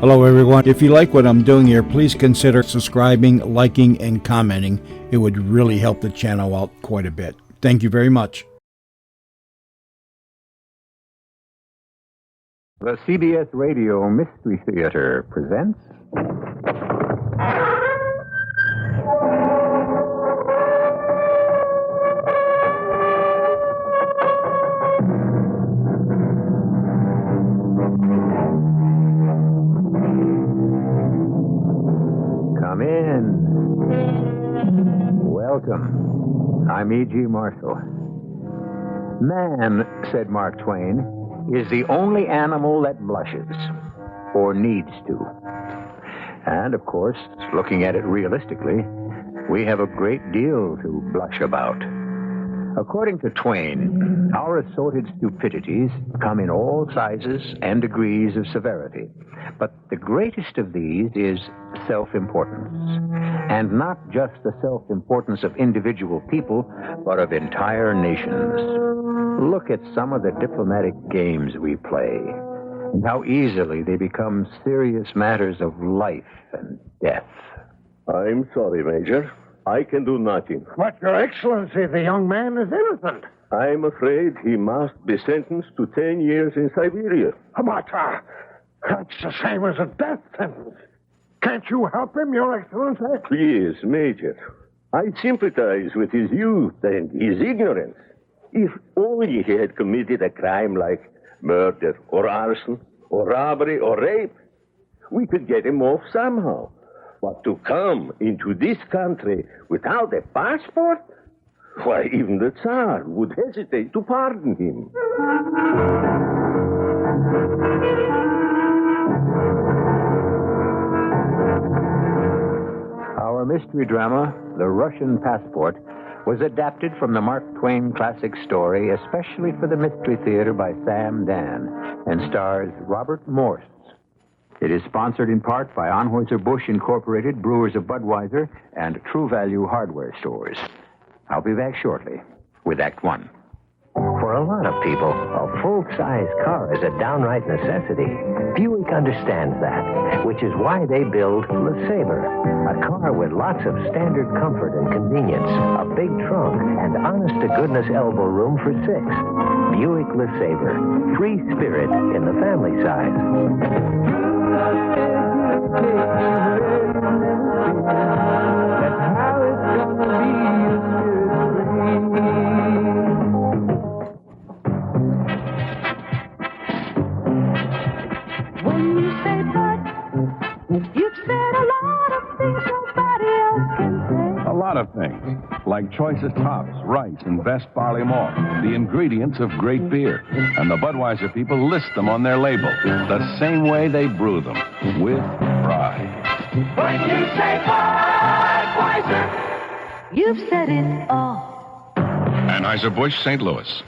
Hello, everyone. If you like what I'm doing here, please consider subscribing, liking, and commenting. It would really help the channel out quite a bit. Thank you very much. The CBS Radio Mystery Theater presents... Come in. Welcome. I'm E.G. Marshall. Man, said Mark Twain, is the only animal that blushes, or needs to. And, of course, looking at it realistically, we have a great deal to blush about. According to Twain, our assorted stupidities come in all sizes and degrees of severity. But the greatest of these is self-importance. And not just the self-importance of individual people, but of entire nations. Look at some of the diplomatic games we play, and how easily they become serious matters of life and death. I'm sorry, Major. I can do nothing. But, Your Excellency, the young man is innocent. I'm afraid he must be sentenced to 10 years in Siberia. But, that's the same as a death sentence. Can't you help him, Your Excellency? Please, Major. I sympathize with his youth and his ignorance. If only he had committed a crime like murder or arson or robbery or rape, we could get him off somehow. But to come into this country without a passport? Why, even the Tsar would hesitate to pardon him. Our mystery drama, The Russian Passport, was adapted from the Mark Twain classic story, especially for the Mystery Theater by Sam Dan, and stars Robert Morse. It is sponsored in part by Anheuser-Busch Incorporated, Brewers of Budweiser, and True Value Hardware Stores. I'll be back shortly with Act One. For a lot of people, a full-size car is a downright necessity. Buick understands that, which is why they build LeSabre, a car with lots of standard comfort and convenience, a big trunk, and honest-to-goodness elbow room for 6. Buick LeSabre, free spirit in the family size. That's how it's gonna be. When you say but, you've said a lot of things nobody else can say. A lot of things, like choicest hops, rice, and best barley malt, the ingredients of great beer. And the Budweiser people list them on their label, the same way they brew them, with pride. When you say Budweiser, you've said it all. Anheuser-Busch, St. Louis.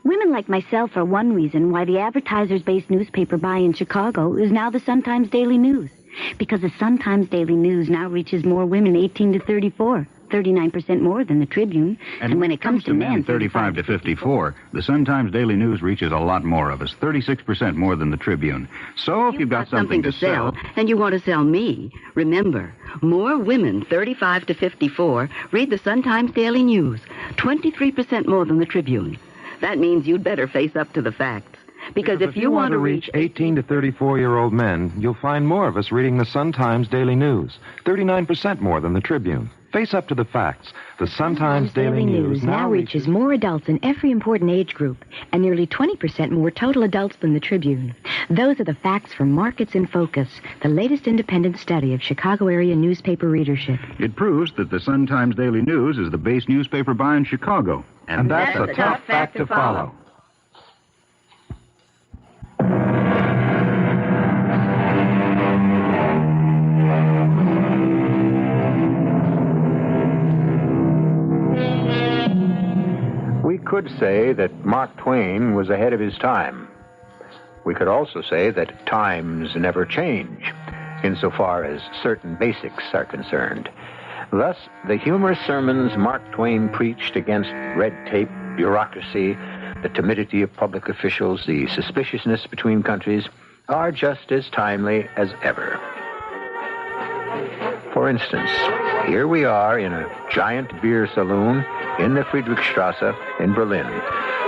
Women like myself are one reason why the advertisers-based newspaper buy in Chicago is now the Sun-Times Daily News. Because the Sun-Times Daily News now reaches more women 18 to 34, 39% more than the Tribune. And when it comes to men 35 to 54, the Sun-Times Daily News reaches a lot more of us, 36% more than the Tribune. So if you've got something to sell, and you want to sell me, remember, more women 35 to 54 read the Sun-Times Daily News, 23% more than the Tribune. That means you'd better face up to the facts. Because if you want to reach 18 to 34-year-old men, you'll find more of us reading the Sun-Times Daily News, 39% more than the Tribune. Face up to the facts. The Sun-Times Daily News now reaches more adults in every important age group, and nearly 20% more total adults than the Tribune. Those are the facts from Markets in Focus, the latest independent study of Chicago area newspaper readership. it proves that the Sun-Times Daily News is the base newspaper buy in Chicago. And that's a tough fact to follow. We could say that Mark Twain was ahead of his time. We could also say that times never change, insofar as certain basics are concerned. Thus, the humorous sermons Mark Twain preached against red tape, bureaucracy, the timidity of public officials, the suspiciousness between countries, are just as timely as ever. For instance, here we are in a giant beer saloon in the Friedrichstrasse in Berlin.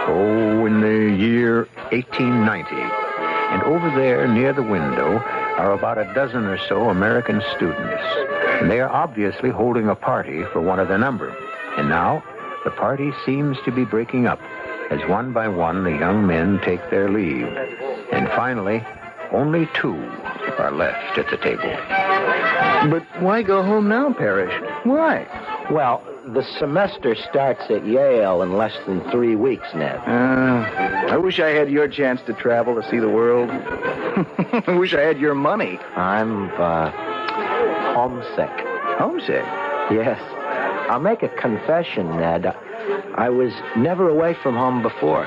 Oh, in the year 1890. And over there near the window are about a dozen or so American students. And they are obviously holding a party for one of their number. And now the party seems to be breaking up as one by one the young men take their leave. And finally, only two are left at the table. But why go home now, Parrish? Why? Well, the semester starts at Yale in less than 3 weeks, Ned. I wish I had your chance to travel to see the world. I wish I had your money. I'm, homesick. Homesick? Yes. I'll make a confession, Ned. I was never away from home before.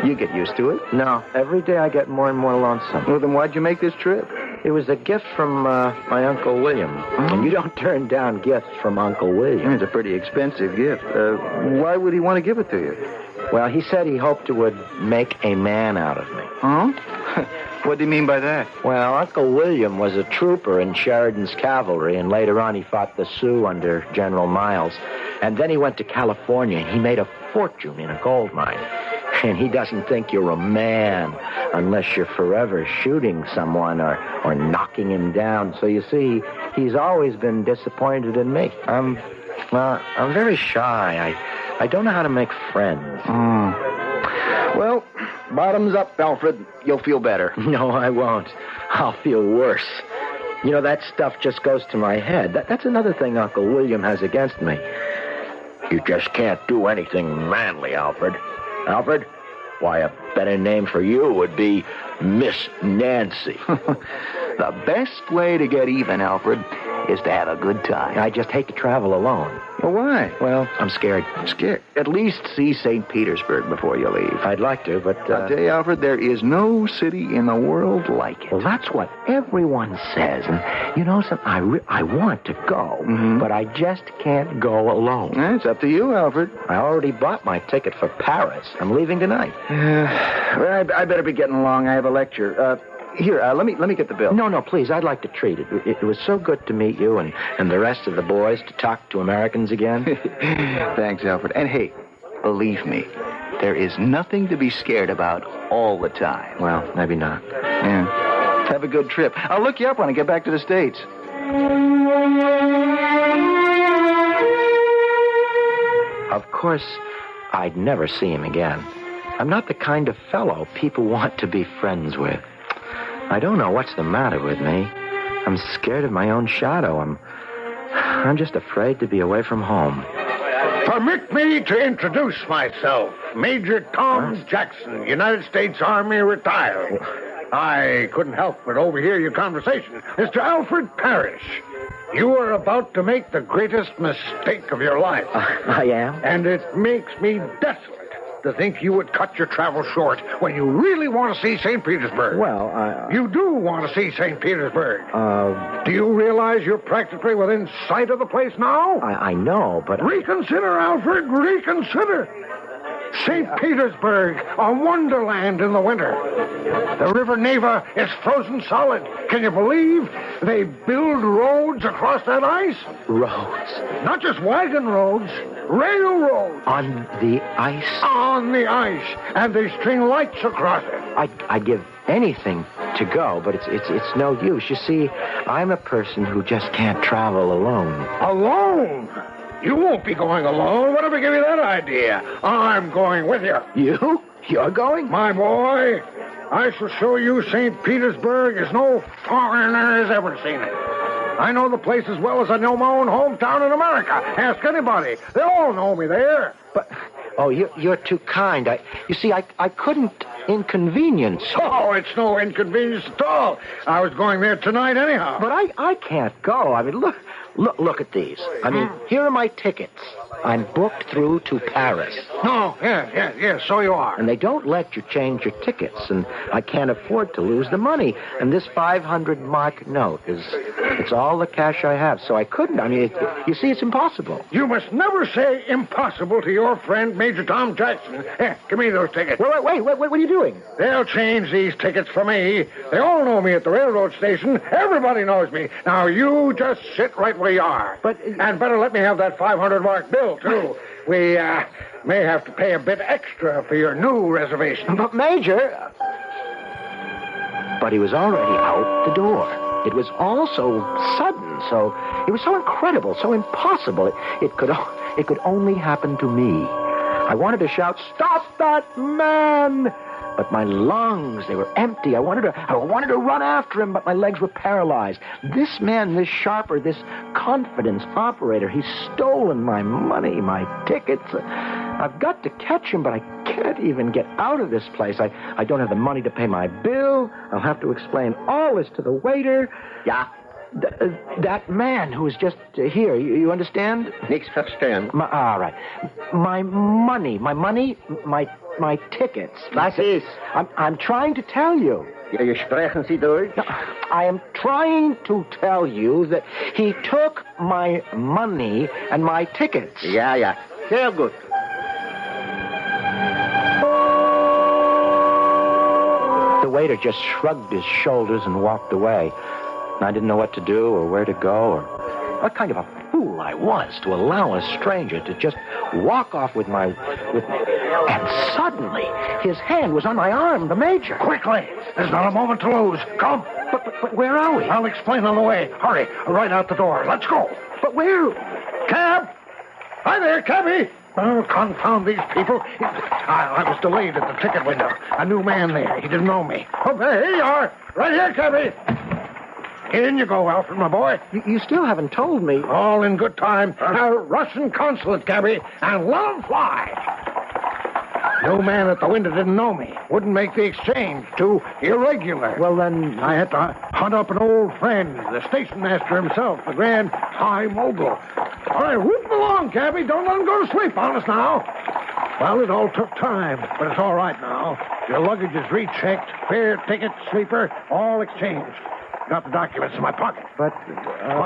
You get used to it. No, every day I get more and more lonesome. Well, then why'd you make this trip? It was a gift from my Uncle William. And you don't turn down gifts from Uncle William. It's a pretty expensive gift. Why would he want to give it to you? Well, he said he hoped it would make a man out of me. Huh? What do you mean by that? Well, Uncle William was a trooper in Sheridan's cavalry, and later on he fought the Sioux under General Miles. And then he went to California, and he made a fortune in a gold mine. And he doesn't think you're a man unless you're forever shooting someone or knocking him down. So you see, he's always been disappointed in me. I'm very shy. I don't know how to make friends. Well, bottoms up, Alfred. You'll feel better. No, I won't. I'll feel worse. You know, that stuff just goes to my head. That's another thing Uncle William has against me. You just can't do anything manly, Alfred. Alfred? Why, a better name for you would be Miss Nancy. The best way to get even, Alfred, is to have a good time. I just hate to travel alone. Well, why? Well, I'm scared. Scared? At least see St. Petersburg before you leave. I'd like to, but... I'll tell you, Alfred, there is no city in the world like it. Well, that's what everyone says. And you know something? I want to go, but I just can't go alone. It's up to you, Alfred. I already bought my ticket for Paris. I'm leaving tonight. Well, I better be getting along. I have a lecture. Here, let me get the bill. No, please. I'd like to treat it. It was so good to meet you and the rest of the boys to talk to Americans again. Thanks, Alfred. And hey, believe me, there is nothing to be scared about all the time. Well, maybe not. Yeah. Have a good trip. I'll look you up when I get back to the States. Of course, I'd never see him again. I'm not the kind of fellow people want to be friends with. I don't know what's the matter with me. I'm scared of my own shadow. I'm just afraid to be away from home. Permit me to introduce myself. Major Tom Jackson, United States Army, retired. I couldn't help but overhear your conversation. Mr. Alfred Parrish, you are about to make the greatest mistake of your life. I am? And it makes me desolate to think you would cut your travel short when you really want to see St. Petersburg. Well, You do want to see St. Petersburg. Do you realize you're practically within sight of the place now? I know, but... Reconsider, Alfred, reconsider. St. Petersburg, a wonderland in the winter. The River Neva is frozen solid. Can you believe they build roads across that ice? Roads? Not just wagon roads, railroads. On the ice? On the ice. And they string lights across it. I'd give anything to go, but it's no use. You see, I'm a person who just can't travel alone. Alone? You won't be going alone. Whatever gave you that idea? I'm going with you. You? You're going? My boy, I shall show you St. Petersburg as no foreigner has ever seen it. I know the place as well as I know my own hometown in America. Ask anybody. They all know me there. But, you're too kind. You see, I couldn't inconvenience. Oh, it's no inconvenience at all. I was going there tonight anyhow. But I can't go. I mean, look at these. I mean, here are my tickets. I'm booked through to Paris. No, yes, so you are. And they don't let you change your tickets, and I can't afford to lose the money. And this 500-mark note is It's all the cash I have, so I couldn't. I mean, you see, it's impossible. You must never say impossible to your friend, Major Tom Jackson. Here, give me those tickets. Wait, what are you doing? They'll change these tickets for me. They all know me at the railroad station. Everybody knows me. Now, you just sit right where you are. And better let me have that 500-mark bill, too. We may have to pay a bit extra for your new reservation. But, Major... But he was already out the door. It was all so sudden, it was so incredible, so impossible. It could only happen to me. I wanted to shout, "Stop that man!" But my lungs, they were empty. I wanted to run after him, but my legs were paralyzed. This man, this sharper, this confidence operator, he's stolen my money, my tickets. I've got to catch him, but I can't even get out of this place. I don't have the money to pay my bill. I'll have to explain all this to the waiter. Yeah. That man who was just here, you understand? Nichts verstehen. All right. My money, my tickets. Was ist? I'm trying to tell you. Ja, sprechen Sie durch? I am trying to tell you that he took my money and my tickets. Ja. Sehr gut. The waiter just shrugged his shoulders and walked away. I didn't know what to do or where to go or what kind of a fool I was to allow a stranger to just walk off with my... And suddenly, his hand was on my arm, the Major. Quickly! There's not a moment to lose. Come! But where are we? I'll explain on the way. Hurry, right out the door. Let's go. But where? Cab! Hi there, cabby! Oh, confound these people. I was delayed at the ticket window. A new man there. He didn't know me. Oh, here you are. Right here, cabby. In you go, Alfred, my boy. You still haven't told me. All in good time. Russian consulate, cabby, and let 'em fly. No man at the window didn't know me. Wouldn't make the exchange. Too irregular. Well, then... I had to hunt up an old friend, the station master himself, the grand high mogul. All right, whoop along, cabby. Don't let him go to sleep on us now. Well, it all took time, but it's all right now. Your luggage is rechecked, fare, ticket, sleeper, all exchanged. Got the documents in my pocket. But...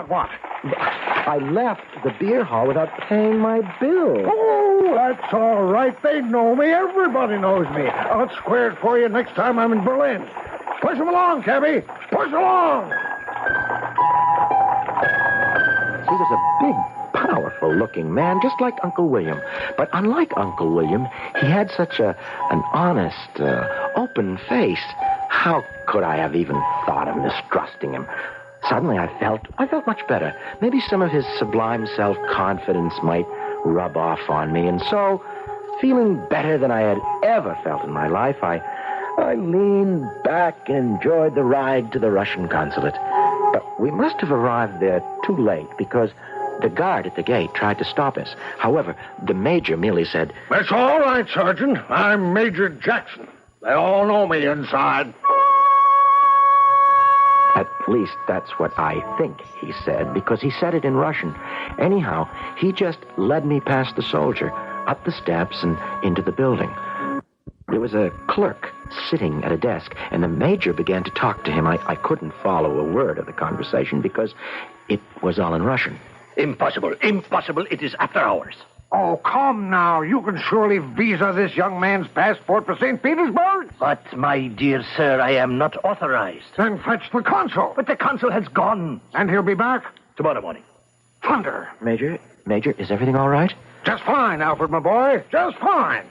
What? I left the beer hall without paying my bill. Oh, that's all right. They know me. Everybody knows me. I'll square it for you next time I'm in Berlin. Push him along, cabby. Push along. He was a big, powerful-looking man, just like Uncle William. But unlike Uncle William, he had such an honest, open face. How could I have even thought of mistrusting him? Suddenly I felt much better. Maybe some of his sublime self-confidence might rub off on me. And so, feeling better than I had ever felt in my life, I leaned back and enjoyed the ride to the Russian consulate. But we must have arrived there too late because the guard at the gate tried to stop us. However, the Major merely said, "That's all right, Sergeant. I'm Major Jackson. They all know me inside." At least that's what I think he said, because he said it in Russian. Anyhow, he just led me past the soldier, up the steps and into the building. There was a clerk sitting at a desk, and the Major began to talk to him. I couldn't follow a word of the conversation because it was all in Russian. Impossible. It is after hours. Oh, come now. You can surely visa this young man's passport for St. Petersburg. But, my dear sir, I am not authorized. Then fetch the consul. But the consul has gone. And he'll be back? Tomorrow morning. Thunder. Major, is everything all right? Just fine, Alfred, my boy. Just fine.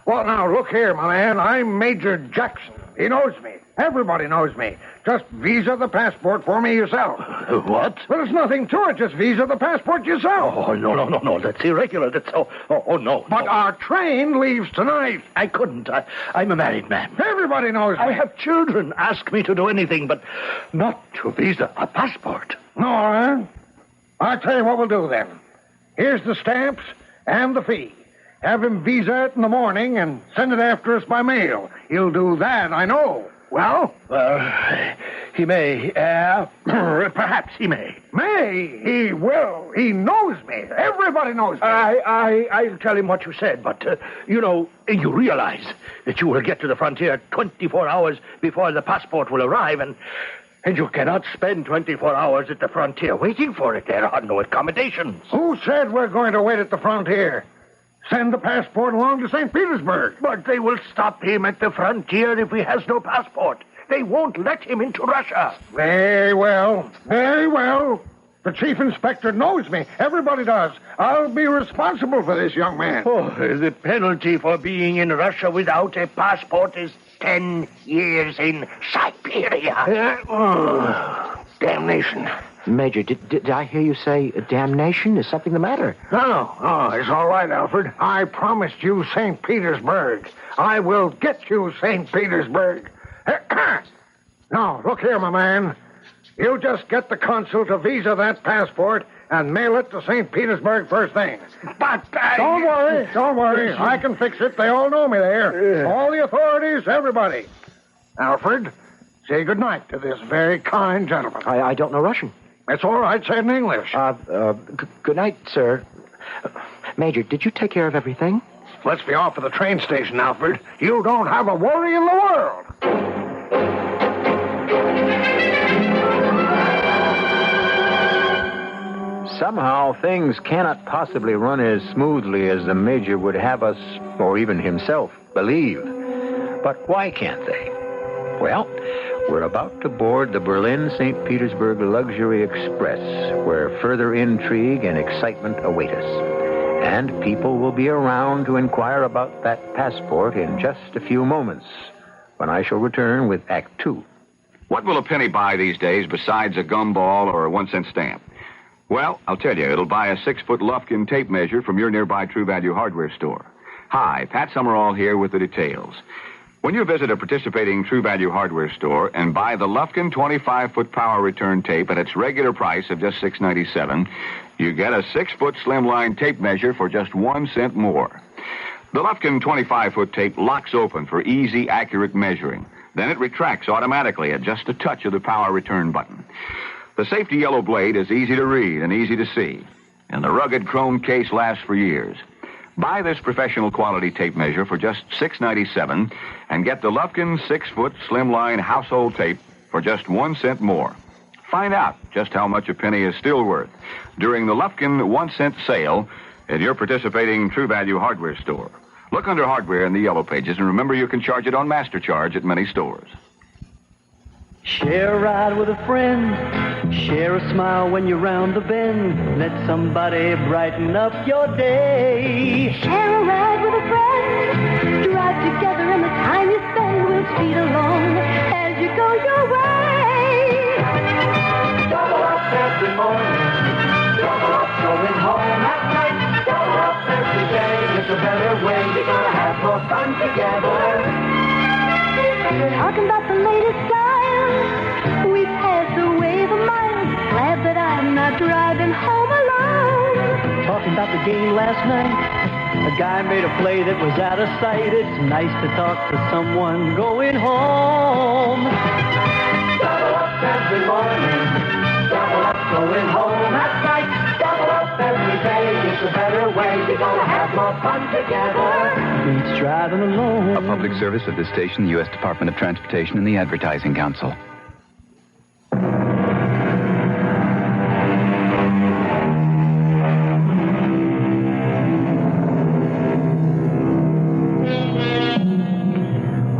Well, now, look here, my man. I'm Major Jackson. He knows me. Everybody knows me. Just visa the passport for me yourself. What? Well, there's nothing to it. Just visa the passport yourself. Oh, no. That's irregular. That's... Oh, no. But our train leaves tonight. I couldn't. I'm a married man. Everybody knows me. I have children. Ask me to do anything, but not to visa a passport. No, I'll tell you what we'll do then. Here's the stamps and the fee. Have him visa it in the morning and send it after us by mail. He'll do that, I know. Well? He may. Perhaps he may. May? He will. He knows me. Everybody knows me. I'll tell him what you said, but, you realize that you will get to the frontier 24 hours before the passport will arrive, and And you cannot spend 24 hours at the frontier waiting for it. There are no accommodations. Who said we're going to wait at the frontier? Send the passport along to St. Petersburg. But they will stop him at the frontier if he has no passport. They won't let him into Russia. Very well. Very well. The chief inspector knows me. Everybody does. I'll be responsible for this young man. Oh, the penalty for being in Russia without a passport is 10 years in Siberia. Damnation. Major, did I hear you say damnation? Is something the matter? No, it's all right, Alfred. I promised you St. Petersburg. I will get you St. Petersburg. Now, look here, my man. You just get the consul to visa that passport and mail it to St. Petersburg first thing. But Don't worry. I can fix it. They all know me there. All the authorities, everybody. Alfred, say goodnight to this very kind gentleman. I don't know Russian. It's all right. Say it in English. Good night, sir. Major, did you take care of everything? Let's be off to the train station, Alfred. You don't have a worry in the world. Somehow, things cannot possibly run as smoothly as the Major would have us, or even himself, believe. But why can't they? Well, we're about to board the Berlin-St. Petersburg Luxury Express, where further intrigue and excitement await us. And people will be around to inquire about that passport in just a few moments, when I shall return with Act 2. What will a penny buy these days besides a gumball or a 1-cent stamp? Well, I'll tell you, it'll buy a 6-foot Lufkin tape measure from your nearby True Value hardware store. Hi, Pat Summerall here with the details. When you visit a participating True Value hardware store and buy the Lufkin 25-foot power return tape at its regular price of just $6.97, you get a 6-foot slimline tape measure for just 1 cent more. The Lufkin 25-foot tape locks open for easy, accurate measuring. Then it retracts automatically at just a touch of the power return button. The safety yellow blade is easy to read and easy to see, and the rugged chrome case lasts for years. Buy this professional quality tape measure for just $6.97 and get the Lufkin 6-foot slimline household tape for just 1 cent more. Find out just how much a penny is still worth during the Lufkin 1-cent sale at your participating True Value hardware store. Look under hardware in the yellow pages, and remember you can charge it on Master Charge at many stores. Share a ride with a friend. Share a smile when you're round the bend. Let somebody brighten up your day. Share a ride with a friend. Drive together and the time you spend will speed along as you go your way. Double up every morning. Double up going home at night. Double up every day. It's a better way. You're gonna have more fun together. Talking about the latest style. We passed away the miles. Glad that I'm not driving home alone. Talking about the game last night. A guy made a play that was out of sight. It's nice to talk to someone going home. Double up every morning. Double up going home at night. Double up every day. It's a better way. You're gonna have more fun together. Beats driving alone. A public service of this station, the U.S. Department of Transportation, and the Advertising Council.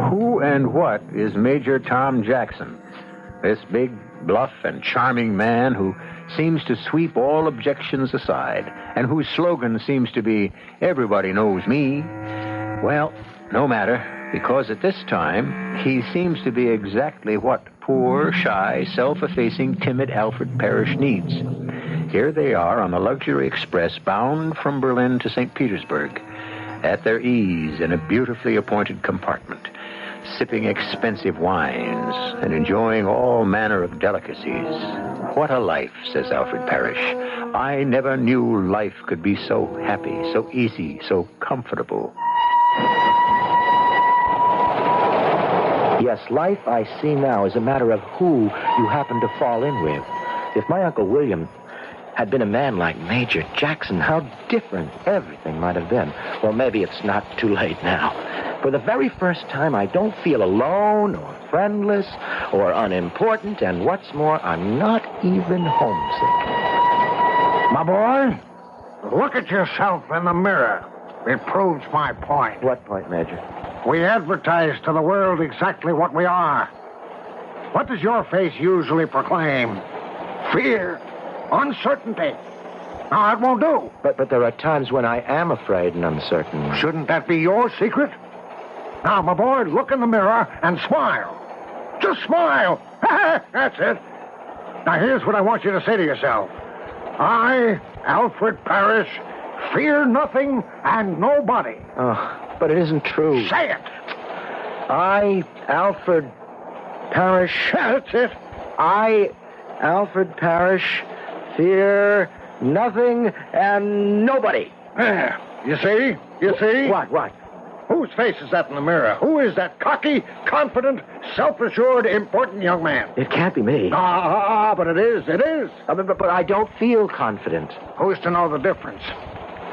Who and what is Major Tom Jackson? This big, bluff, and charming man who seems to sweep all objections aside, and whose slogan seems to be, "Everybody knows me." Well, no matter, because at this time, he seems to be exactly what poor, shy, self-effacing, timid Alfred Parrish needs. Here they are on the Luxury Express, bound from Berlin to St. Petersburg, at their ease in a beautifully appointed compartment, sipping expensive wines and enjoying all manner of delicacies. What a life, says Alfred Parrish. I never knew life could be so happy, so easy, so comfortable. Yes, life I see now is a matter of who you happen to fall in with. If my Uncle William had been a man like Major Jackson, how different everything might have been. Well, maybe it's not too late now. For the very first time, I don't feel alone or friendless or unimportant, and what's more, I'm not even homesick. My boy, look at yourself in the mirror. It proves my point. What point, Major? We advertise to the world exactly what we are. What does your face usually proclaim? Fear, uncertainty. Now, that won't do. But there are times when I am afraid and uncertain. Shouldn't that be your secret? Now, my boy, look in the mirror and smile. Just smile. That's it. Now, here's what I want you to say to yourself. I, Alfred Parrish, fear nothing and nobody. Oh, but it isn't true. Say it. I, Alfred Parrish. That's it. I, Alfred Parrish, fear nothing and nobody. There. You see? You see? What? Whose face is that in the mirror? Who is that cocky, confident, self-assured, important young man? It can't be me. But it is. It is. But I don't feel confident. Who's to know the difference?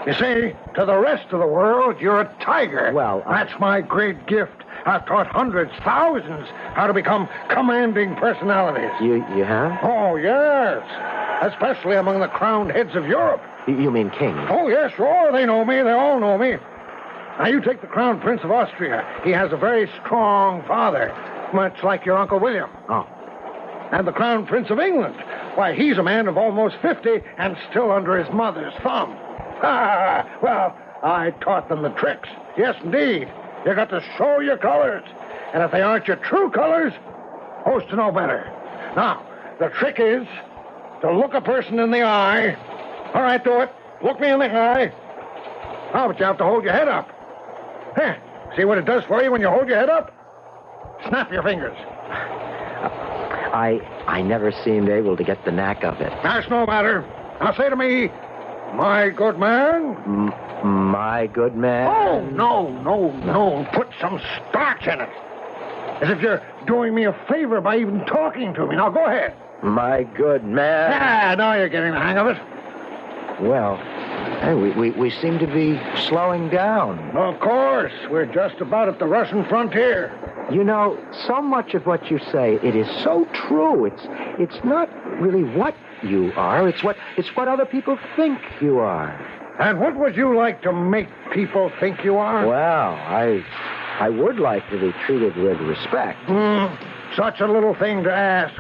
You see, to the rest of the world, you're a tiger. Well, that's my great gift. I've taught hundreds, thousands, how to become commanding personalities. You have? Oh, yes. Especially among the crowned heads of Europe. You mean kings? Oh, yes, sure. They know me. They all know me. Now, you take the Crown Prince of Austria. He has a very strong father, much like your Uncle William. Oh. And the Crown Prince of England, why, he's a man of almost 50 and still under his mother's thumb. Well, I taught them the tricks. Yes, indeed. You got to show your colors. And if they aren't your true colors, who's to know better? Now, the trick is to look a person in the eye. All right, do it. Look me in the eye. Oh, but you have to hold your head up. See what it does for you when you hold your head up? Snap your fingers. I never seemed able to get the knack of it. That's no matter. Now say to me, my good man. My good man? Oh, no. Put some starch in it. As if you're doing me a favor by even talking to me. Now go ahead. My good man. Now you're getting the hang of it. Well, hey, we seem to be slowing down. Of course. We're just about at the Russian frontier. You know, so much of what you say, it is so true. It's not really what you are. It's what other people think you are. And what would you like to make people think you are? Well, I would like to be treated with respect. Such a little thing to ask.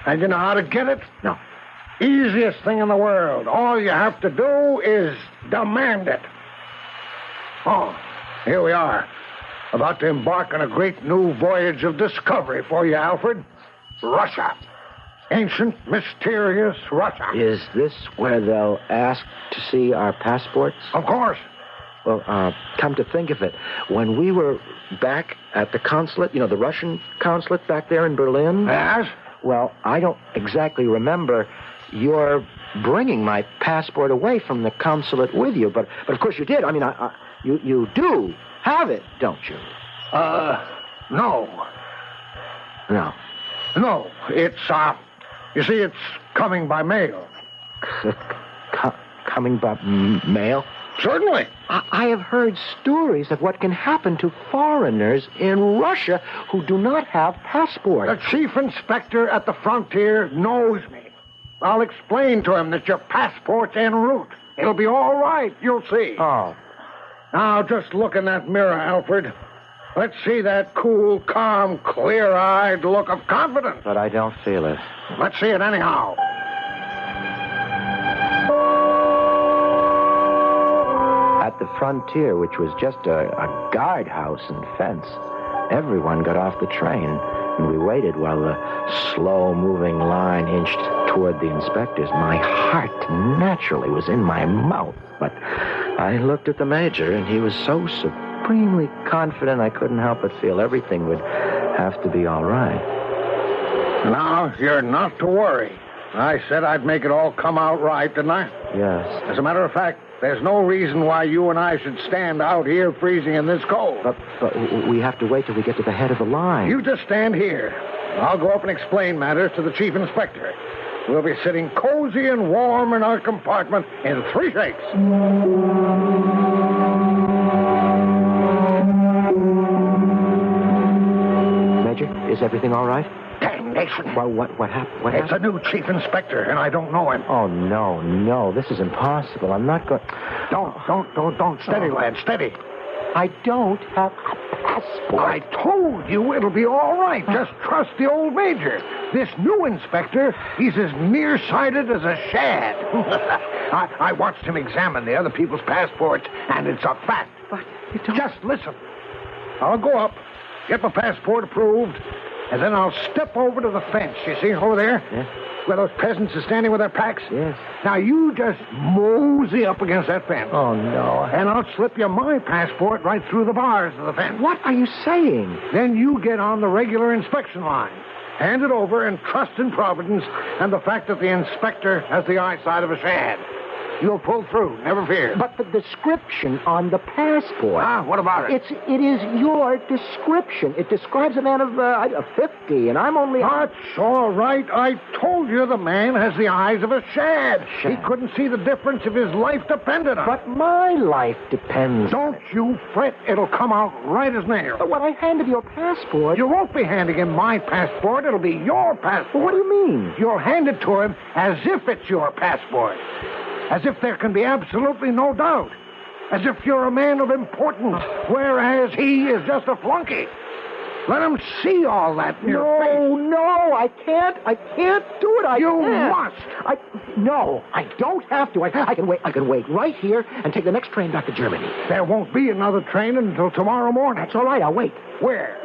And you know how to get it? No. Easiest thing in the world. All you have to do is demand it. Oh, here we are. About to embark on a great new voyage of discovery for you, Alfred. Russia. Ancient, mysterious Russia. Is this where they'll ask to see our passports? Of course. Well, come to think of it, when we were back at the consulate, the Russian consulate back there in Berlin? Yes? Well, I don't exactly remember your bringing my passport away from the consulate with you, but of course you did. I mean, you do have it, don't you? No. No. No, it's, you see, it's coming by mail. Coming by mail? Certainly. I have heard stories of what can happen to foreigners in Russia who do not have passports. The chief inspector at the frontier knows me. I'll explain to him that your passport's en route. It'll be all right, you'll see. Oh. Now, just look in that mirror, Alfred. Let's see that cool, calm, clear-eyed look of confidence. But I don't feel it. Let's see it anyhow. At the frontier, which was just a guardhouse and fence, everyone got off the train, and we waited while the slow-moving line inched toward the inspectors. My heart naturally was in my mouth, but I looked at the major, and he was so supremely confident I couldn't help but feel everything would have to be all right. Now, you're not to worry. I said I'd make it all come out right, didn't I? Yes. As a matter of fact, there's no reason why you and I should stand out here freezing in this cold. But we have to wait till we get to the head of the line. You just stand here. I'll go up and explain matters to the chief inspector. We'll be sitting cozy and warm in our compartment in 3 shakes. Major, Is everything all right? Damnation. Well, what happened? What It's happened? a new chief inspector, and I don't know him. Oh, no. This is impossible. I'm not going... Don't. Steady, lad, steady. I don't have a passport. I told you it'll be all right. Just trust the old major. This new inspector, he's as nearsighted as a shad. I watched him examine the other people's passports, and it's a fact. But you don't... Just listen. I'll go up, get my passport approved, and then I'll step over to the fence. You see over there? Yes. Where those peasants are standing with their packs? Yes. Now, you just mosey up against that fence. Oh, no. And I'll slip you my passport right through the bars of the fence. What are you saying? Then you get on the regular inspection line. Hand it over and trust in Providence and the fact that the inspector has the eyesight of a shad. You'll pull through, never fear. But the description on the passport... What about it? It is your description. It describes a man of 50, and I'm only... That's all right. I told you the man has the eyes of a shad. He couldn't see the difference if his life depended on it. But my life depends... Don't you fret. It'll come out right as nails. But when I hand him your passport... You won't be handing him my passport. It'll be your passport. Well, what do you mean? You'll hand it to him as if it's your passport. As if there can be absolutely no doubt. As if you're a man of importance, whereas he is just a flunky. Let him see all that in your face. No, I can't do it. You can't. must. No, I don't have to. I can wait right here and take the next train back to Germany. There won't be another train until tomorrow morning. That's all right, I'll wait. Where?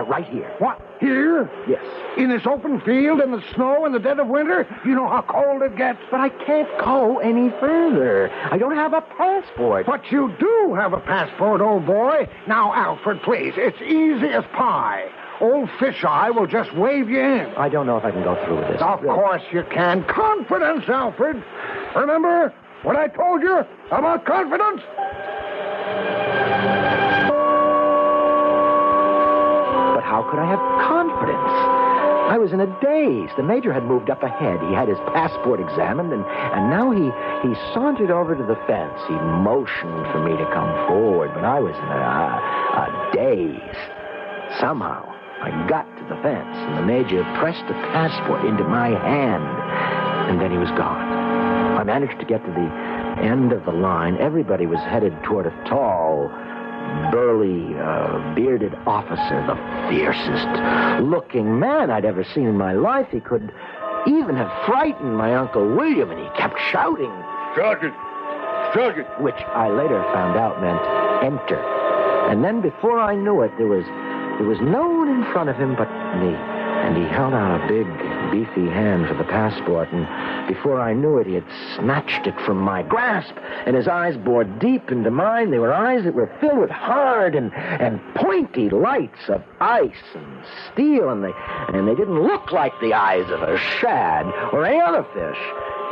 Right here. What, here? Yes. In this open field, in the snow, in the dead of winter? You know how cold it gets. But I can't go any further. I don't have a passport. But you do have a passport, old boy. Now, Alfred, please, it's easy as pie. Old Fisheye will just wave you in. I don't know if I can go through with this. Of course you can. Confidence, Alfred. Remember what I told you about confidence? But how could I have confidence? I was in a daze. The major had moved up ahead. He had his passport examined, and now he sauntered over to the fence. He motioned for me to come forward, but I was in a daze. Somehow, I got to the fence, and the major pressed the passport into my hand, and then he was gone. I managed to get to the end of the line. Everybody was headed toward a tall, burly, bearded officer, the fiercest-looking man I'd ever seen in my life. He could even have frightened my Uncle William, and he kept shouting, Sergeant! Sergeant! Which I later found out meant enter. And then before I knew it, there was no one in front of him but me. And he held out a big, beefy hand for the passport, and before I knew it, he had snatched it from my grasp, and his eyes bored deep into mine. They were eyes that were filled with hard and pointy lights of ice and steel, and they didn't look like the eyes of a shad or any other fish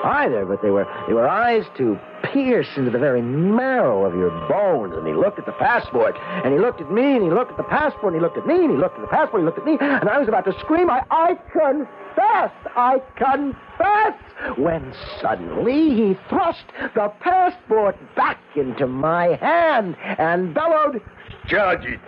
either, but they were eyes to pierce into the very marrow of your bones. And he looked at the passport, and he looked at me, and he looked at the passport, and he looked at me, and he looked at the passport, and he looked at me, and I was about to scream, I confess, when suddenly he thrust the passport back into my hand and bellowed, Charge it!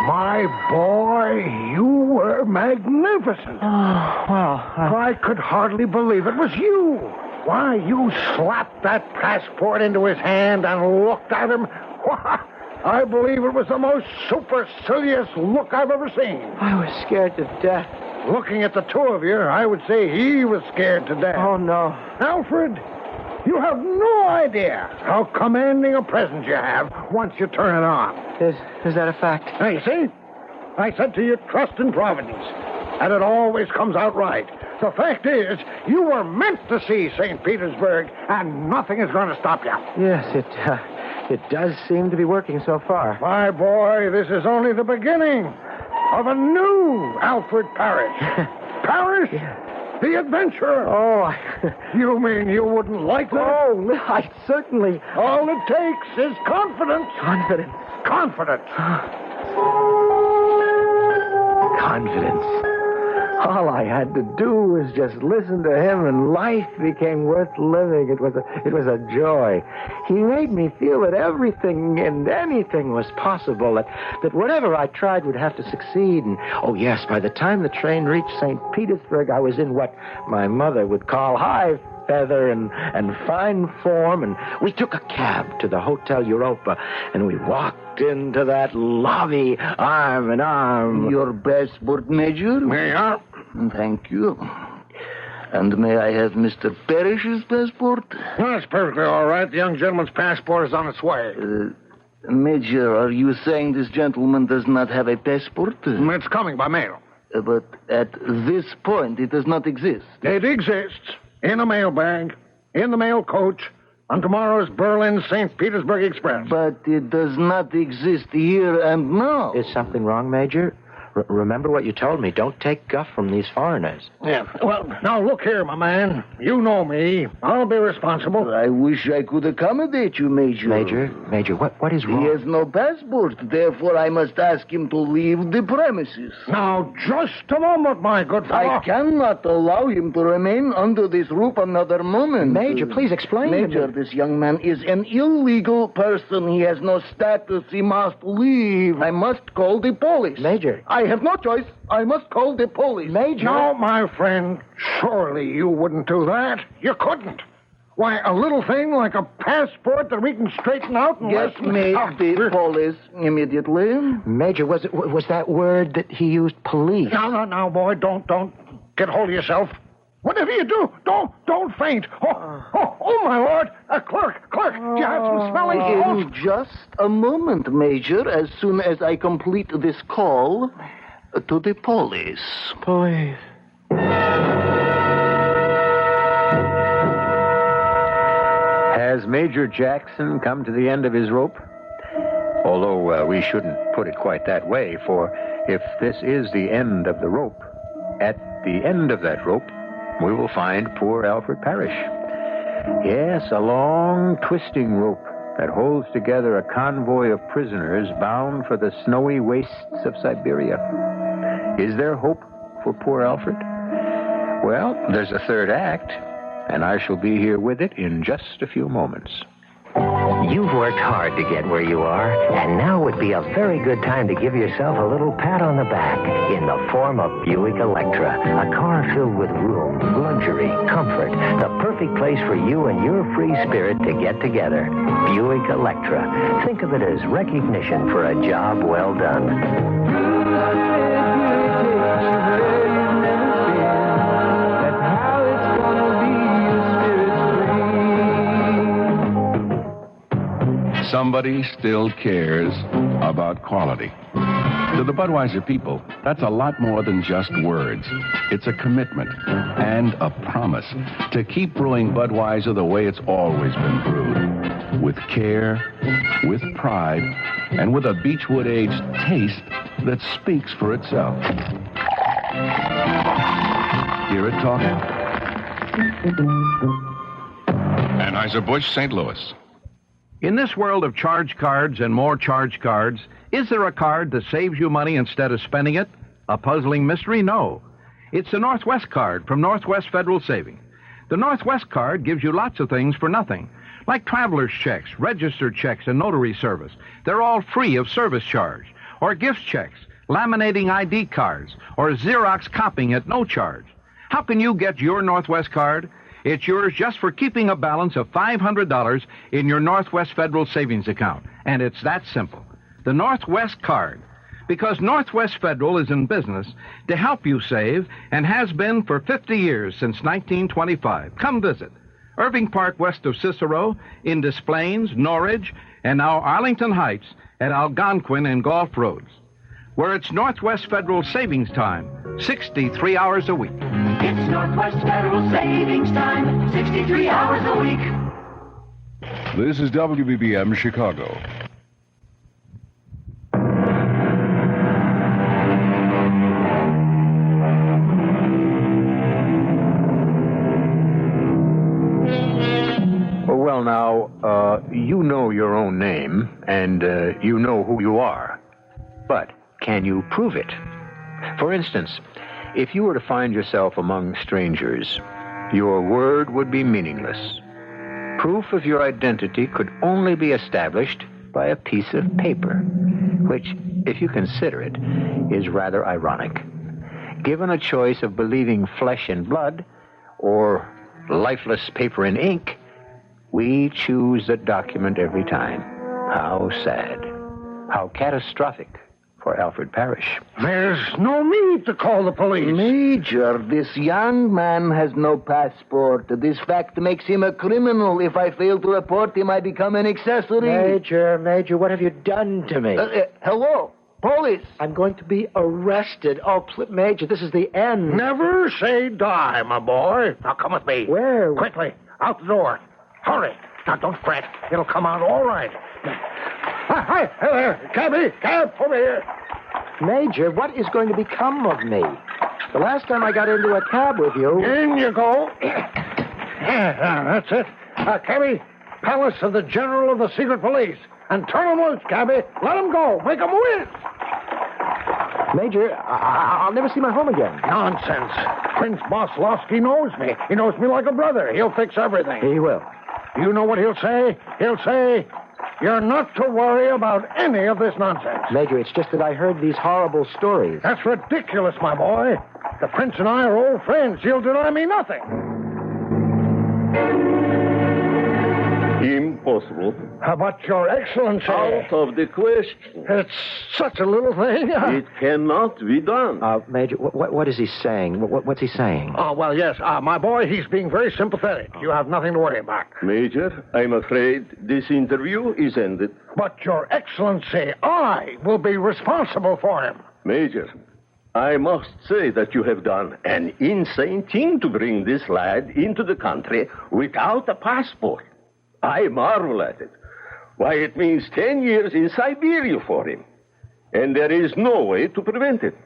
My boy, you were magnificent. Oh, well, I could hardly believe it was you. Why, you slapped that passport into his hand and looked at him. Why, I believe it was the most supercilious look I've ever seen. I was scared to death. Looking at the two of you, I would say he was scared to death. Oh, no. Alfred, you have no idea how commanding a presence you have once you turn it on. Is that a fact? Now, you see? I said to you, trust in Providence. And it always comes out right. The fact is, you were meant to see St. Petersburg, and nothing is going to stop you. Yes, it does seem to be working so far. My boy, this is only the beginning of a new Alfred Parrish. Parrish? The adventurer. Oh, you mean you wouldn't like that? Oh, I certainly... All it takes is confidence. Confidence. Confidence. Confidence. All I had to do was just listen to him, and life became worth living. It was a joy. He made me feel that everything and anything was possible, that whatever I tried would have to succeed. And, oh, yes, by the time the train reached St. Petersburg, I was in what my mother would call high feather and fine form, and we took a cab to the Hotel Europa, and we walked into that lobby arm in arm. Your passport, Major? May I? Thank you. And may I have Mr. Parrish's passport? That's perfectly all right. The young gentleman's passport is on its way. Major, are you saying this gentleman does not have a passport? It's coming by mail. But at this point, it does not exist. It exists. In a mail bag, in the mail coach, on tomorrow's Berlin-St. Petersburg Express. But it does not exist here and now. Is something wrong, Major? Remember what you told me. Don't take guff from these foreigners. Yeah, well, now look here, my man. You know me. I'll be responsible. I wish I could accommodate you, Major. Major, what is wrong? He has no passport. Therefore, I must ask him to leave the premises. Now, just a moment, my good fellow. I cannot allow him to remain under this roof another moment. Major, please explain Major, to me. this young man is an illegal person. He has no status. He must leave. I must call the police. Major. I have no choice. I must call the police. Major. No, my friend, surely you wouldn't do that. You couldn't. Why, a little thing like a passport that we can straighten out and Get me the police immediately. Major, was that word that he used, police? No, boy, don't get hold of yourself. Whatever you do, don't faint. Oh, my lord. Clerk, do you have some smelling salts? In just a moment, Major, as soon as I complete this call to the police. Police. Has Major Jackson come to the end of his rope? Although we shouldn't put it quite that way, for if this is the end of the rope, at the end of that rope, we will find poor Alfred Parrish. Yes, a long, twisting rope that holds together a convoy of prisoners bound for the snowy wastes of Siberia. Is there hope for poor Alfred? Well, there's a third act, and I shall be here with it in just a few moments. You've worked hard to get where you are, and now would be a very good time to give yourself a little pat on the back in the form of Buick Electra, a car filled with room, luxury, comfort, the perfect place for you and your free spirit to get together. Buick Electra. Think of it as recognition for a job well done. Somebody still cares about quality. To the Budweiser people, that's a lot more than just words. It's a commitment and a promise to keep brewing Budweiser the way it's always been brewed. With care, with pride, and with a Beechwood-aged taste that speaks for itself. Hear it talking? Anheuser-Busch, St. Louis. In this world of charge cards and more charge cards, is there a card that saves you money instead of spending it? A puzzling mystery? No. It's the Northwest card from Northwest Federal Savings. The Northwest card gives you lots of things for nothing, like traveler's checks, registered checks, and notary service. They're all free of service charge. Or gift checks, laminating ID cards, or Xerox copying at no charge. How can you get your Northwest card? It's yours just for keeping a balance of $500 in your Northwest Federal Savings account. And it's that simple. The Northwest card. Because Northwest Federal is in business to help you save and has been for 50 years since 1925. Come visit. Irving Park west of Cicero, in Des Plaines, Norridge, and now Arlington Heights at Algonquin and Gulf Roads, where it's Northwest Federal Savings Time, 63 hours a week. It's Northwest Federal Savings Time, 63 hours a week. This is WBBM Chicago. Well, now, you know your own name, and you know who you are. But can you prove it? For instance, If you were to find yourself among strangers, your word would be meaningless. Proof of your identity could only be established by a piece of paper, which, if you consider it, is rather ironic. Given a choice of believing flesh and blood or lifeless paper and ink, we choose the document every time. How sad. How catastrophic for Alfred Parrish. There's no need to call the police. Major, this young man has no passport. This fact makes him a criminal. If I fail to report him, I become an accessory. Major, what have you done to me? Hello? Police. I'm going to be arrested. Oh, Major, this is the end. Never say die, my boy. Now come with me. Where? Quickly, out the door. Hurry. Now don't fret. It'll come out all right. Hi there. Cab, over here. Major, what is going to become of me? The last time I got into a cab with you... In you go. That's it. Cabby, Palace of the General of the Secret Police. And turn them loose, Cabby. Let them go. Make them win. Major, I'll never see my home again. Nonsense. Prince Boslowski knows me. He knows me like a brother. He'll fix everything. He will. You know what he'll say? He'll say, you're not to worry about any of this nonsense. Major, it's just that I heard these horrible stories. That's ridiculous, my boy. The prince and I are old friends. He'll deny me nothing. Impossible. But, Your Excellency... Out of the question. It's such a little thing. It cannot be done. Major, what is he saying? What's he saying? Oh, well, yes. My boy, he's being very sympathetic. You have nothing to worry about. Major, I'm afraid this interview is ended. But, Your Excellency, I will be responsible for him. Major, I must say that you have done an insane thing to bring this lad into the country without a passport. I marvel at it. Why, it means 10 years in Siberia for him. And there is no way to prevent it.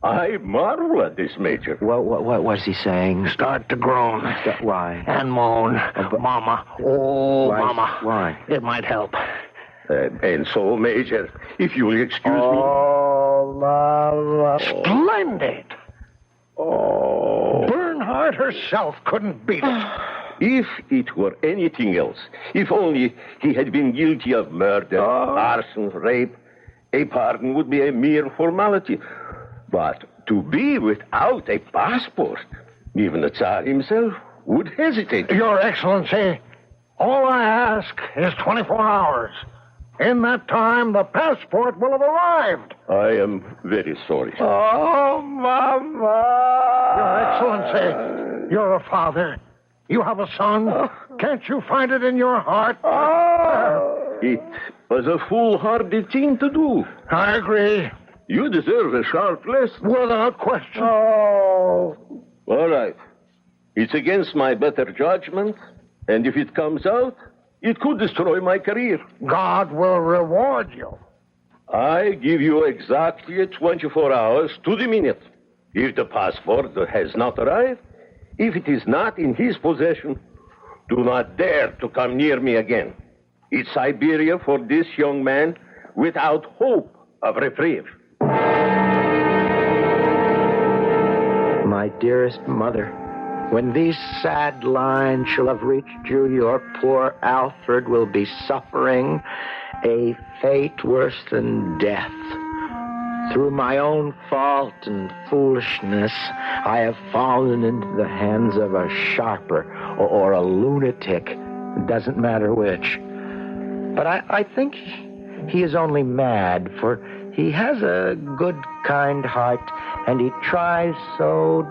I marvel at this, Major. What's he saying? Start to groan. Why? And moan. Mama. Oh, why? Mama. Why? It might help. And so, Major, if you'll excuse me... Oh, Mama. Splendid. Oh. Bernhardt herself couldn't beat it. If it were anything else, if only he had been guilty of murder, arson, rape, a pardon would be a mere formality. But to be without a passport, even the Tsar himself would hesitate. Your Excellency, all I ask is 24 hours. In that time, the passport will have arrived. I am very sorry. Oh, Mama! Your Excellency, you're a father. You have a son. Can't you find it in your heart? It was a foolhardy thing to do. I agree. You deserve a sharp lesson. Without question. All right. It's against my better judgment, and if it comes out, it could destroy my career. God will reward you. I give you exactly 24 hours to the minute. If the passport has not arrived, if it is not in his possession, do not dare to come near me again. It's Siberia for this young man without hope of reprieve. My dearest mother, when these sad lines shall have reached you, your poor Alfred will be suffering a fate worse than death. Through my own fault and foolishness, I have fallen into the hands of a sharper or a lunatic. It doesn't matter which. But I think he is only mad, for he has a good, kind heart, and he tries so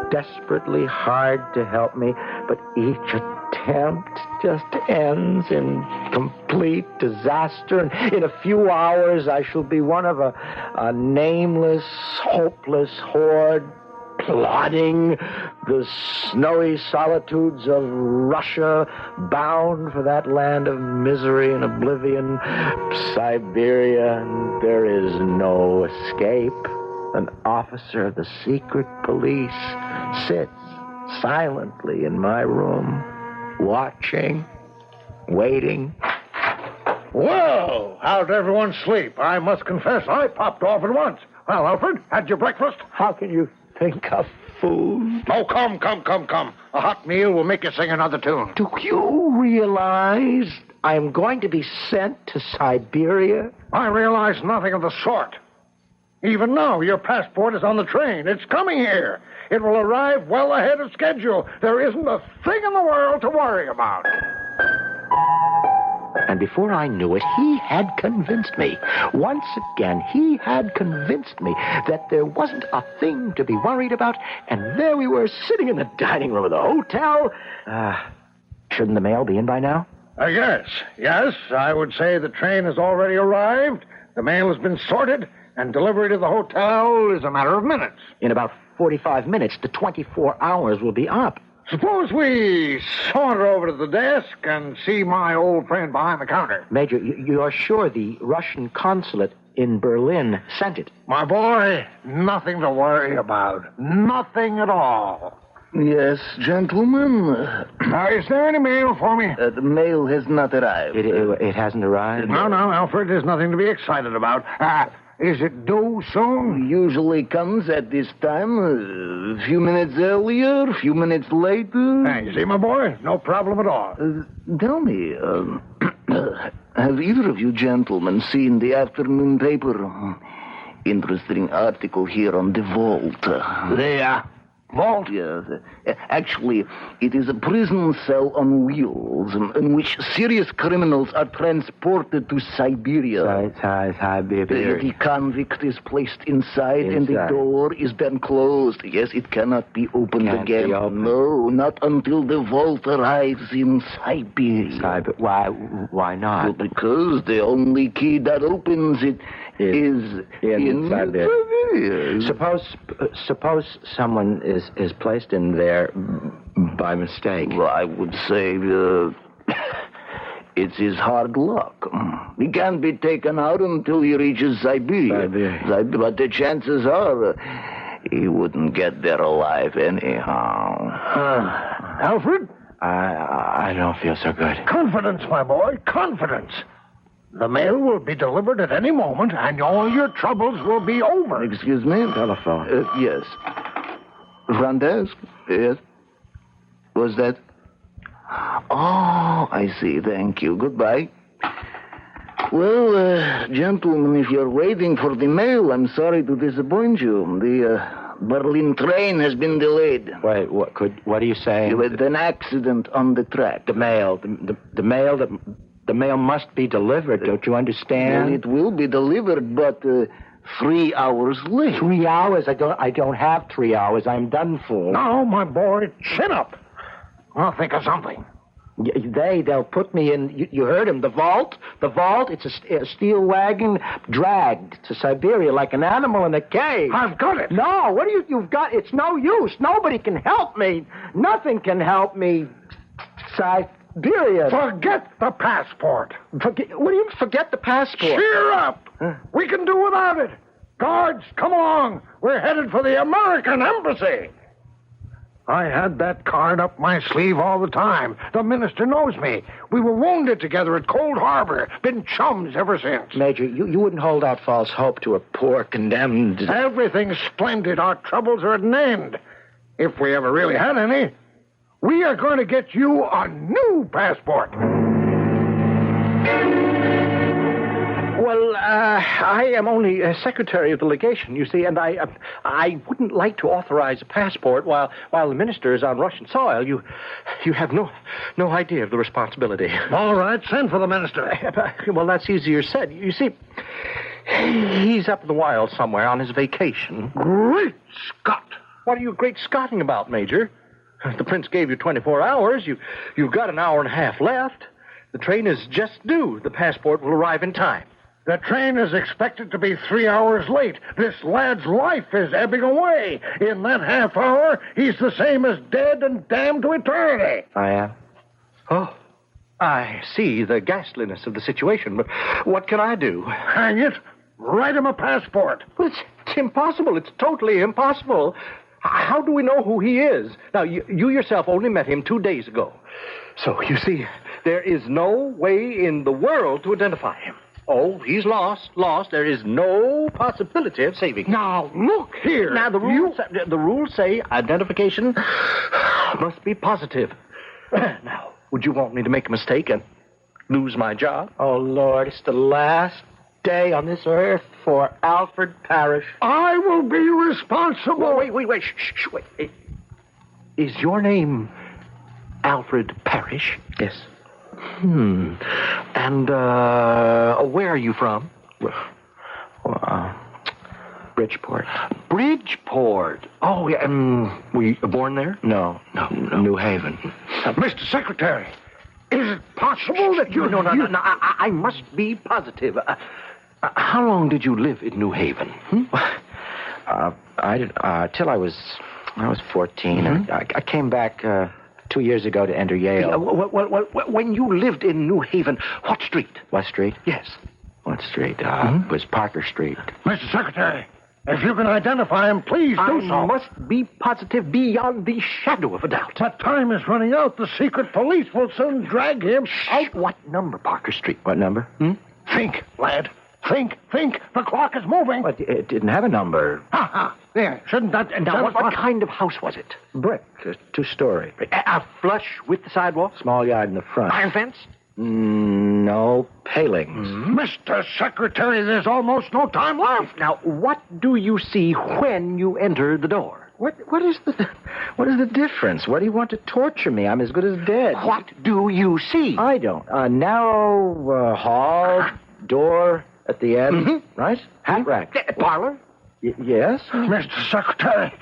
desperately hard to help me, but each attempt just ends in complete disaster, and in a few hours I shall be one of a nameless, hopeless horde plodding the snowy solitudes of Russia, bound for that land of misery and oblivion, Siberia, and there is no escape. An officer of the secret police sits silently in my room, watching, waiting. Well, how'd everyone sleep? I must confess, I popped off at once. Well, Alfred, had your breakfast? How can you think of food. Oh, come. A hot meal will make you sing another tune. Do you realize I'm going to be sent to Siberia? I realize nothing of the sort. Even now, your passport is on the train. It's coming here. It will arrive well ahead of schedule. There isn't a thing in the world to worry about. And before I knew it, he had convinced me. Once again, he had convinced me that there wasn't a thing to be worried about, and there we were sitting in the dining room of the hotel. Shouldn't the mail be in by now? Yes. I would say the train has already arrived. The mail has been sorted, and delivery to the hotel is a matter of minutes. In about 45 minutes, the 24 hours will be up. Suppose we saunter over to the desk and see my old friend behind the counter. Major, you're sure the Russian consulate in Berlin sent it? My boy, nothing to worry about. Nothing at all. Yes, gentlemen. Is there any mail for me? The mail has not arrived. It hasn't arrived? No, Alfred, there's nothing to be excited about. Is it due soon? Usually comes at this time. A few minutes earlier, a few minutes later. Hey, you see, my boy? No problem at all. Tell me, have either of you gentlemen seen the afternoon paper? Interesting article here on the vault. The vault? Yes. Actually, it is a prison cell on wheels in which serious criminals are transported to Siberia. Siberia. The convict is placed inside, and the door is then closed. Yes, it cannot be opened again. No, not until the vault arrives in Siberia. Why not? Well, because the only key that opens it is in Siberia. Suppose someone is placed in there by mistake. Well, I would say it's his hard luck. He can't be taken out until he reaches Siberia. But the chances are he wouldn't get there alive anyhow. Alfred? I don't feel so good. Confidence, my boy, confidence. The mail will be delivered at any moment, and all your troubles will be over. Excuse me? Telephone. Yes. Front desk? Yes. Was that? Oh, I see. Thank you. Goodbye. Well, gentlemen, if you're waiting for the mail, I'm sorry to disappoint you. The Berlin train has been delayed. Wait, what are you saying? You had an accident on the track. The mail. The mail must be delivered, don't you understand? Well, it will be delivered, but 3 hours late. 3 hours? I don't have 3 hours. I'm done for. No, my boy, chin up. I'll think of something. They'll put me in, you heard him, the vault. The vault, it's a steel wagon dragged to Siberia like an animal in a cage. I've got it. No, what do you've got? It's no use. Nobody can help me. Nothing can help me. Siberia. Forget the passport. What do you forget the passport? Cheer up. We can do without it. Guards, come along. We're headed for the American embassy. I had that card up my sleeve all the time. The minister knows me. We were wounded together at Cold Harbor. Been chums ever since. Major, you wouldn't hold out false hope to a poor condemned... Everything's splendid. Our troubles are at an end. If we ever really had any. We are going to get you a new passport. Well, I am only secretary of the legation, you see, and I wouldn't like to authorize a passport while the minister is on Russian soil. You have no idea of the responsibility. All right, send for the minister. Well, that's easier said. You see, he's up in the wild somewhere on his vacation. Great Scott! What are you great Scotting about, Major? The prince gave you 24 hours. You've got an hour and a half left. The train is just due. The passport will arrive in time. The train is expected to be 3 hours late. This lad's life is ebbing away. In that half hour, he's the same as dead and damned to eternity. I am? Oh, I see the ghastliness of the situation, but what can I do? Hang it. Write him a passport. Well, it's impossible. It's totally impossible. How do we know who he is? Now, you yourself only met him 2 days ago. So, you see, there is no way in the world to identify him. Oh, he's lost. There is no possibility of saving him. Now, look here. Now, the rules say identification must be positive. Now, would you want me to make a mistake and lose my job? Oh, Lord, it's the last day on this earth for Alfred Parrish. I will be responsible. Wait. Shh, wait. Is your name Alfred Parrish? Yes. And, where are you from? Bridgeport. Bridgeport. Oh, yeah. Were you born there? No. New Haven. Mr. Secretary, is it possible that you... No. I must be positive. How long did you live in New Haven? I did till I was 14. I came back 2 years ago to enter Yale. When you lived in New Haven, what street? What street? Yes. What street? It was Parker Street. Mr. Secretary, if you can identify him, please do so. I must be positive beyond the shadow of a doubt. But time is running out. The secret police will soon drag him out. What number, Parker Street? What number? Think, lad. Think. The clock is moving. But it didn't have a number. There. Shouldn't that... Now, what kind of house was it? Brick. 2-story. Flush with the sidewalk? Small yard in the front. Iron fence? No palings. Mr. Secretary, there's almost no time left. Now, what do you see when you enter the door? What is the difference? What do you want to torture me? I'm as good as dead. What do you see? I don't. A narrow hall, door at the end, right? Hat rack. Parlor? Yes. Mr. Secretary,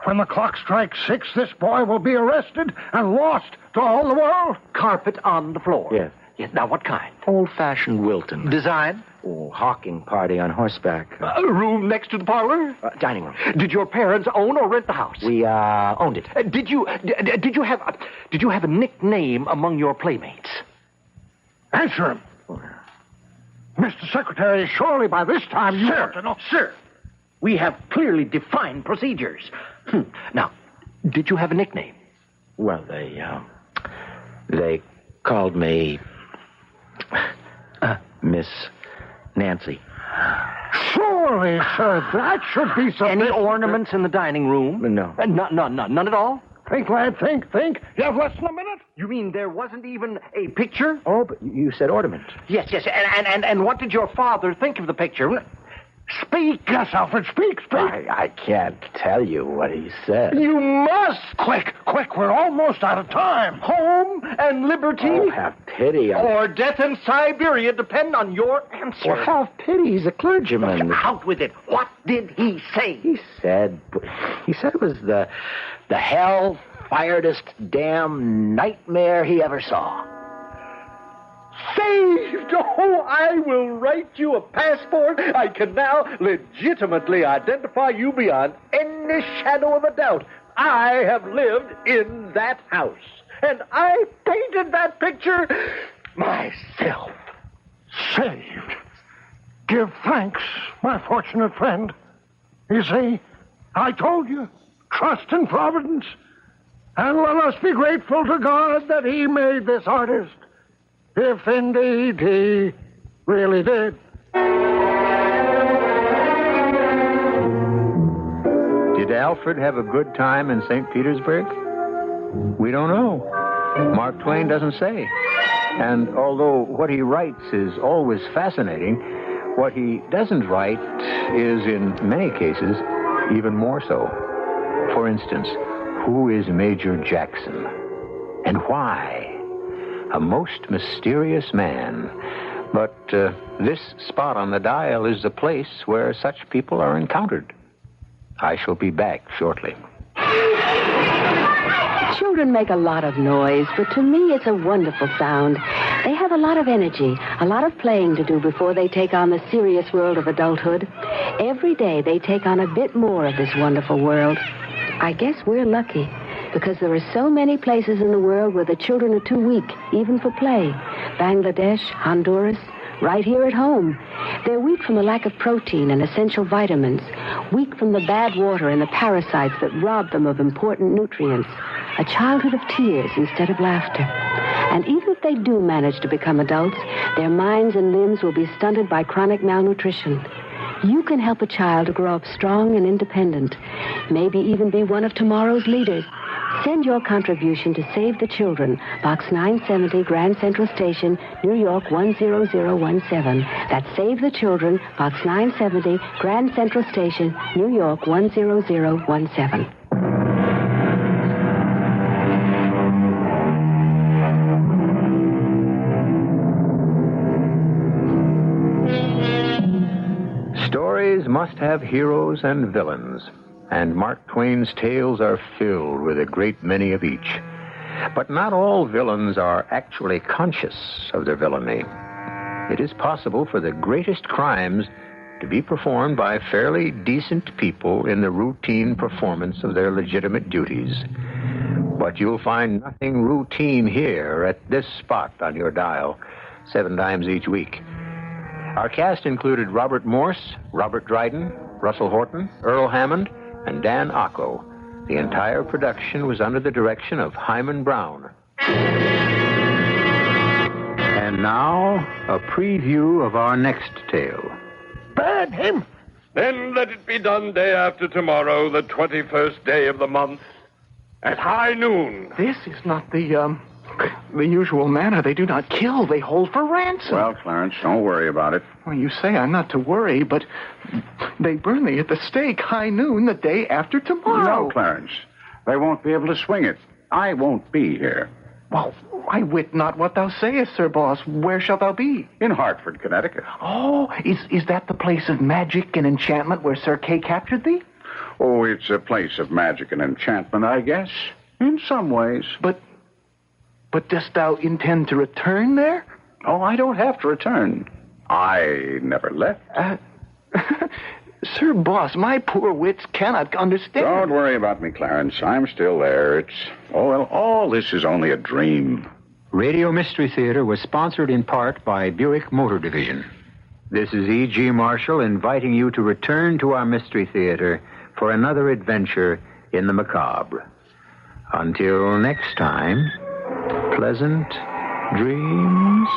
when the clock strikes 6, this boy will be arrested and lost to all the world. Carpet on the floor. Yes. Now, what kind? Old-fashioned Wilton. Design? Oh, hawking party on horseback. Room next to the parlor? Dining room. Did your parents own or rent the house? We owned it. Did you have a nickname among your playmates? Answer him. Mr. Secretary, surely by this time you ought to know. Sir, we have clearly defined procedures. Now, did you have a nickname? Well, they called me Miss Nancy. Surely, sir, that should be something. Any ornaments in the dining room? No. None at all? Think, lad, think. You have less than a minute. You mean there wasn't even a picture? Oh, but you said ornament. Yes. And what did your father think of the picture? Speak. Yes, Alfred, speak. I can't tell you what he said. You must. Quick, we're almost out of time. Home and liberty. Oh, have pity. Or death in Siberia depend on your answer. Well, have pity. He's a clergyman. Out with it. What did he say? He said it was the hell-firedest damn nightmare he ever saw. Saved! Oh, I will write you a passport. I can now legitimately identify you beyond any shadow of a doubt. I have lived in that house, and I painted that picture myself. Saved. Give thanks, my fortunate friend. You see, I told you, trust in Providence, and let us be grateful to God that He made this artist. If indeed he really did. Did Alfred have a good time in St. Petersburg? We don't know. Mark Twain doesn't say. And although what he writes is always fascinating, what he doesn't write is, in many cases, even more so. For instance, who is Major Jackson? And why? A most mysterious man. But this spot on the dial is the place where such people are encountered. I shall be back shortly. Children make a lot of noise, but to me it's a wonderful sound. They have a lot of energy, a lot of playing to do before they take on the serious world of adulthood. Every day they take on a bit more of this wonderful world. I guess we're lucky, because there are so many places in the world where the children are too weak, even for play. Bangladesh, Honduras, right here at home. They're weak from the lack of protein and essential vitamins, weak from the bad water and the parasites that rob them of important nutrients. A childhood of tears instead of laughter. And even if they they do manage to become adults, their minds and limbs will be stunted by chronic malnutrition. You can help a child to grow up strong and independent, maybe even be one of tomorrow's leaders. Send your contribution to Save the Children, Box 970, Grand Central Station, New York 10017. That's Save the Children, Box 970, Grand Central Station, New York 10017. Stories must have heroes and villains, and Mark Twain's tales are filled with a great many of each. But not all villains are actually conscious of their villainy. It is possible for the greatest crimes to be performed by fairly decent people in the routine performance of their legitimate duties. But you'll find nothing routine here at this spot on your dial, 7 times each week. Our cast included Robert Morse, Robert Dryden, Russell Horton, Earl Hammond, and Dan Ocko. The entire production was under the direction of Hyman Brown. And now, a preview of our next tale. Burn him! Then let it be done day after tomorrow, the 21st day of the month, at high noon. This is not the usual manner. They do not kill. They hold for ransom. Well, Clarence, don't worry about it. Well, you say I'm not to worry, but they burn me at the stake high noon the day after tomorrow. No, Clarence. They won't be able to swing it. I won't be here. Well, I wit not what thou sayest, Sir Boss. Where shalt thou be? In Hartford, Connecticut. Oh, is that the place of magic and enchantment where Sir Kay captured thee? Oh, it's a place of magic and enchantment, I guess. In some ways. But dost thou intend to return there? Oh, I don't have to return. I never left. Sir Boss, my poor wits cannot understand. Don't worry about me, Clarence. I'm still there. All this is only a dream. Radio Mystery Theater was sponsored in part by Buick Motor Division. This is E.G. Marshall inviting you to return to our Mystery Theater for another adventure in the macabre. Until next time, pleasant dreams.